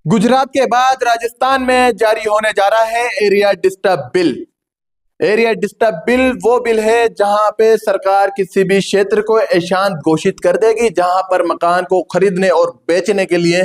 गुजरात के बाद राजस्थान में जारी होने जा रहा है area disturb bill. Area disturb bill वो बिल है जहां पे सरकार किसी भी क्षेत्र को अशांत घोषित कर देगी, जहां पर मकान को खरीदने और बेचने के लिए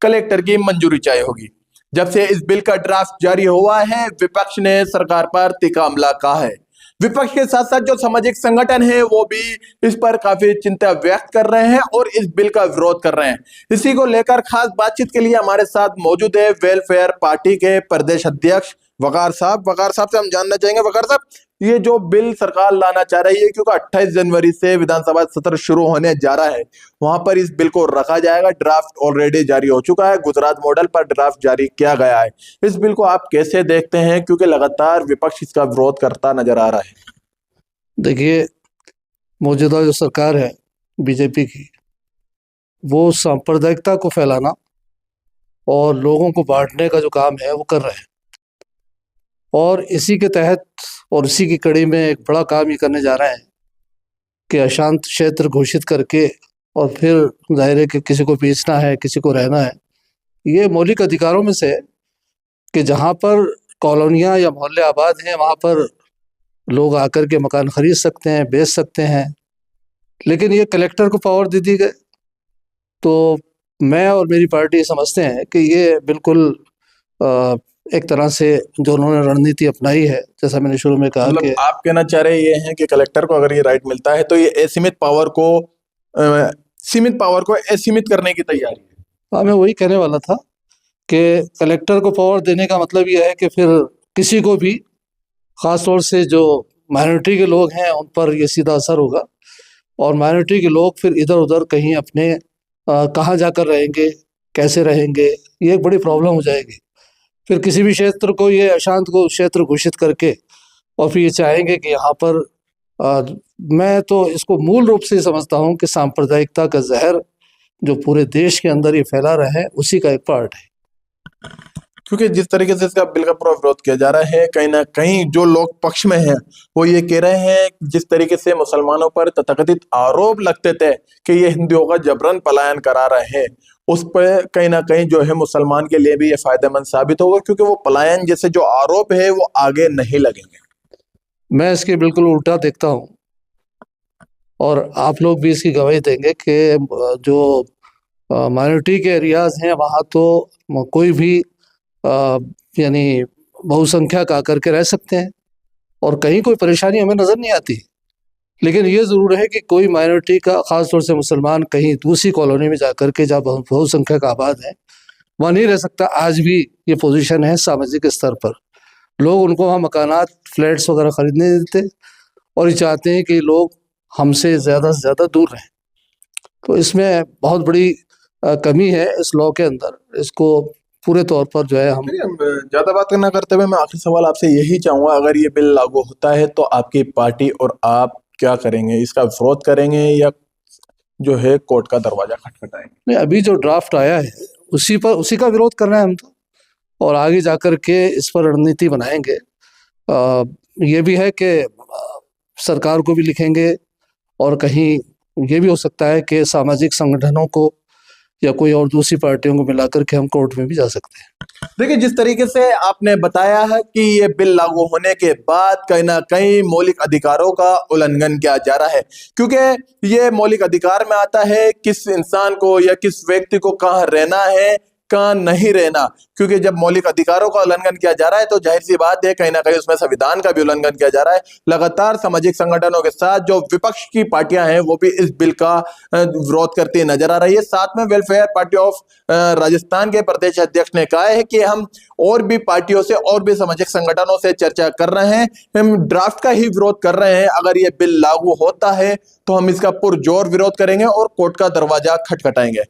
कलेक्टर की मंजूरी चाहिए होगी। जब से इस बिल का ड्राफ्ट जारी हुआ है, विपक्ष ने सरकार पर तीखा हमला कहा है। विपक्ष के साथ साथ जो सामाजिक संगठन है वो भी इस पर काफी चिंता व्यक्त कर रहे हैं और इस बिल का विरोध कर रहे हैं। इसी को लेकर खास बातचीत के लिए हमारे साथ मौजूद है वेलफेयर पार्टी के प्रदेश अध्यक्ष वकार साहब। वकार साहब से हम जानना चाहेंगे, वकार साहब, ये जो बिल सरकार लाना चाह रही है, क्योंकि 28 जनवरी से विधानसभा सत्र शुरू होने जा रहा है, वहां पर इस बिल को रखा जाएगा। ड्राफ्ट ऑलरेडी जारी हो चुका है, गुजरात मॉडल पर ड्राफ्ट जारी किया गया है। इस बिल को आप कैसे देखते हैं, क्योंकि लगातार विपक्ष इसका विरोध करता नजर आ रहा है? देखिए, मौजूदा जो सरकार है बीजेपी की, वो सांप्रदायिकता को फैलाना और लोगों को बांटने का जो काम है वो कर रहे हैं। और इसी के तहत और इसी की कड़ी में एक बड़ा काम ये करने जा रहे हैं कि अशांत क्षेत्र घोषित करके और फिर जाहिर है कि किसी को बेचना है, किसी को रहना है। ये मौलिक अधिकारों में से है कि जहाँ पर कॉलोनियाँ या मोहल्ले आबाद हैं वहाँ पर लोग आकर के मकान खरीद सकते हैं, बेच सकते हैं। लेकिन ये कलेक्टर को पावर दे दी गई। तो मैं और मेरी पार्टी समझते हैं कि ये बिल्कुल एक तरह से जो उन्होंने रणनीति अपनाई है, जैसा मैंने शुरू में कहा कि आप कहना चाह रहे ये हैं कि कलेक्टर को अगर ये राइट मिलता है तो ये असीमित पावर को सीमित पावर को असीमित करने की तैयारी है। हाँ, मैं वही कहने वाला था कि कलेक्टर को पावर देने का मतलब ये है कि फिर किसी को भी, ख़ास तौर से जो माइनॉरिटी के लोग हैं उन पर ये सीधा असर होगा। और माइनॉरिटी के लोग फिर इधर उधर कहीं अपने कहाँ जाकर रहेंगे, कैसे रहेंगे, ये एक बड़ी प्रॉब्लम हो जाएगी। फिर किसी भी क्षेत्र को ये अशांत को क्षेत्र घोषित करके और फिर ये चाहेंगे कि यहाँ पर मैं तो इसको मूल रूप से समझता हूँ कि सांप्रदायिकता का जहर जो पूरे देश के अंदर ये फैला रहा है उसी का एक पार्ट है। क्योंकि जिस तरीके से इसका बिल का पूरा विरोध किया जा रहा है, कहीं ना कहीं जो लोग पक्ष में हैं वो ये कह रहे हैं, जिस तरीके से मुसलमानों पर तथाकथित आरोप लगते थे कि ये हिंदुओं का जबरन पलायन करा रहे हैं, उस पर कहीं ना कहीं जो है मुसलमान के लिए भी ये फायदेमंद साबित होगा, क्योंकि वो पलायन जैसे जो आरोप है वो आगे नहीं लगेंगे। मैं इसके बिल्कुल उल्टा देखता हूँ और आप लोग भी इसकी गवाही देंगे कि जो माइनॉरिटी के एरियाज हैं वहाँ तो कोई भी यानी बहुसंख्यक आकर के रह सकते हैं और कहीं कोई परेशानी हमें नज़र नहीं आती। लेकिन ये ज़रूर है कि कोई माइनॉरिटी का, ख़ास तौर से मुसलमान, कहीं दूसरी कॉलोनी में जाकर के जहाँ बहुसंख्यक आबाद है वहाँ नहीं रह सकता। आज भी ये पोजीशन है सामाजिक स्तर पर। लोग उनको वहाँ मकानात, फ्लैट्स वगैरह ख़रीदने नहीं देते और ये चाहते हैं कि लोग हमसे ज़्यादा से ज़्यादा दूर रहें। तो इसमें बहुत बड़ी कमी है इस लॉ के अंदर। इसको पूरे तौर पर जो है हम ज्यादा बात करना करते हुए मैं आखिरी सवाल आपसे यही चाहूंगा, अगर ये बिल लागू होता है तो आपकी पार्टी और आप क्या करेंगे? इसका विरोध करेंगे या जो है कोर्ट का दरवाजा खटखटाएंगे? नहीं, अभी जो ड्राफ्ट आया है उसी का विरोध कर रहे हैं हम तो, और आगे जाकर के इस पर रणनीति बनाएंगे। ये भी है कि सरकार को भी लिखेंगे और कहीं ये भी हो सकता है कि सामाजिक संगठनों को या कोई और दूसरी पार्टियों को मिलाकर के हम कोर्ट में भी जा सकते हैं। देखिए, जिस तरीके से आपने बताया है कि ये बिल लागू होने के बाद कहीं ना कहीं मौलिक अधिकारों का उल्लंघन किया जा रहा है, क्योंकि ये मौलिक अधिकार में आता है किस इंसान को या किस व्यक्ति को कहाँ रहना है, कहाँ नहीं रहना। क्योंकि जब मौलिक अधिकारों का उल्लंघन किया जा रहा है तो जाहिर सी बात है कहीं ना कहीं उसमें संविधान का भी उल्लंघन किया जा रहा है। लगातार सामाजिक संगठनों के साथ जो विपक्ष की पार्टियां हैं वो भी इस बिल का विरोध करती नजर आ रही है। साथ में वेलफेयर पार्टी ऑफ राजस्थान के प्रदेश अध्यक्ष ने कहा है कि हम और भी पार्टियों से और भी सामाजिक संगठनों से चर्चा कर रहे हैं, हम ड्राफ्ट का ही विरोध कर रहे हैं। अगर ये बिल लागू होता है तो हम इसका पुरजोर विरोध करेंगे और कोर्ट का दरवाजा खटखटाएंगे।